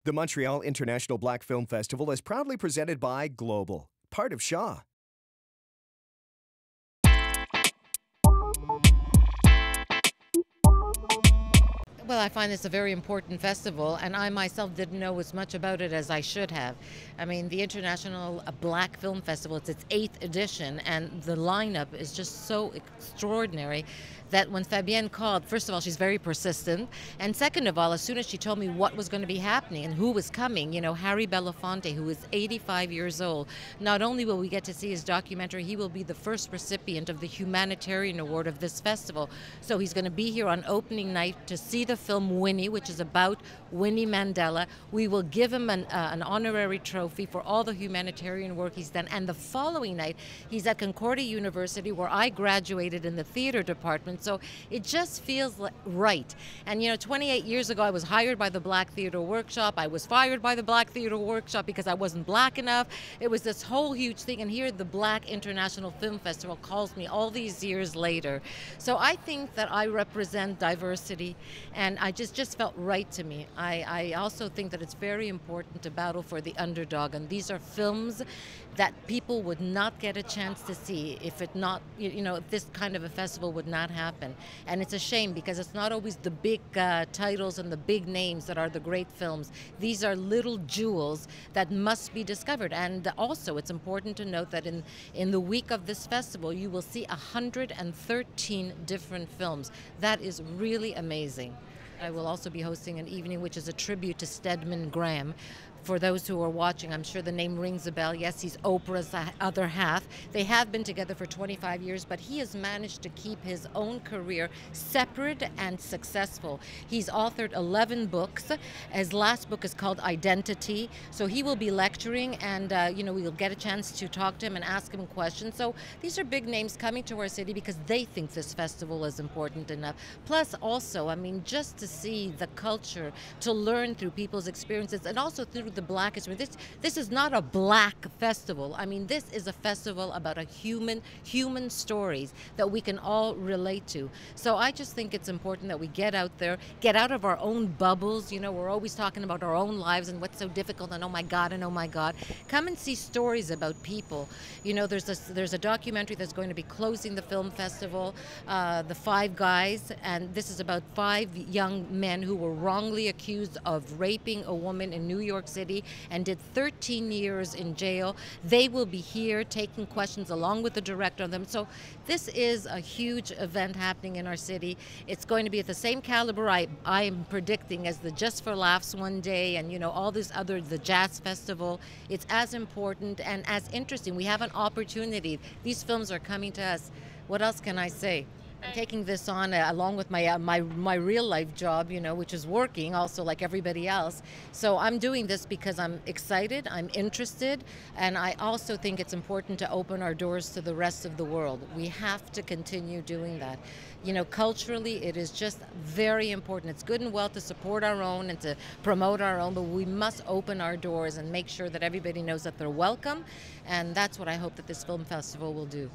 The Montreal International Black Film Festival is proudly presented by Global, part of Shaw. Well, I find this a very important festival, and I myself didn't know as much about it as I should have. I mean, the International Black Film Festival, it's its 8th edition, and the lineup is just so extraordinary that when Fabienne called, first of all, she's very persistent, and second of all, as soon as she told me what was going to be happening and who was coming, you know, Harry Belafonte, who is 85 years old, not only will we get to see his documentary, he will be the first recipient of the Humanitarian Award of this festival. So he's going to be here on opening night to see the film Winnie, which is about Winnie Mandela. We will give him an honorary trophy for all the humanitarian work he's done. And the following night, he's at Concordia University, where I graduated in the theater department. So it just feels right. And you know, 28 years ago, I was hired by the Black Theater Workshop. I was fired by the Black Theater Workshop because I wasn't black enough. It was this whole huge thing. And here the Black International Film Festival calls me all these years later. So I think that I represent diversity, and I just felt right to me. I also think that it's very important to battle for the underdog, and these are films that people would not get a chance to see if if this kind of a festival would not happen. And it's a shame because it's not always the big titles and the big names that are the great films. These are little jewels that must be discovered. And also it's important to note that in the week of this festival, you will see 113 different films. That is really amazing. I will also be hosting an evening which is a tribute to Stedman Graham. For those who are watching, I'm sure the name rings a bell. Yes, he's Oprah's other half. They have been together for 25 years, but he has managed to keep his own career separate and successful. He's authored 11 books. His last book is called Identity. So he will be lecturing, and we'll get a chance to talk to him and ask him questions. So these are big names coming to our city because they think this festival is important enough. Plus, also, I mean, just to see the culture, to learn through people's experiences, and also through the Black history. This is not a black festival. I mean, this is a festival about human stories that we can all relate to. So I just think it's important that we get out there, get out of our own bubbles. You know, we're always talking about our own lives and what's so difficult, and oh my God, and oh my God. Come and see stories about people. You know, there's a documentary that's going to be closing the film festival, The Five Guys, and this is about 5 young men who were wrongly accused of raping a woman in New York City and did 13 years in jail. They will be here taking questions along with the director of them. So this is a huge event happening in our city. It's going to be at the same caliber I am predicting as the Just for Laughs one day, and all this other, the Jazz Festival. It's as important and as interesting. We have an opportunity. These films are coming to us. What else can I say? I'm taking this on along with my real life job, which is working also like everybody else. So I'm doing this because I'm excited, I'm interested, and I also think it's important to open our doors to the rest of the world. We have to continue doing that. Culturally, it is just very important. It's good and well to support our own and to promote our own, but we must open our doors and make sure that everybody knows that they're welcome, and that's what I hope that this film festival will do.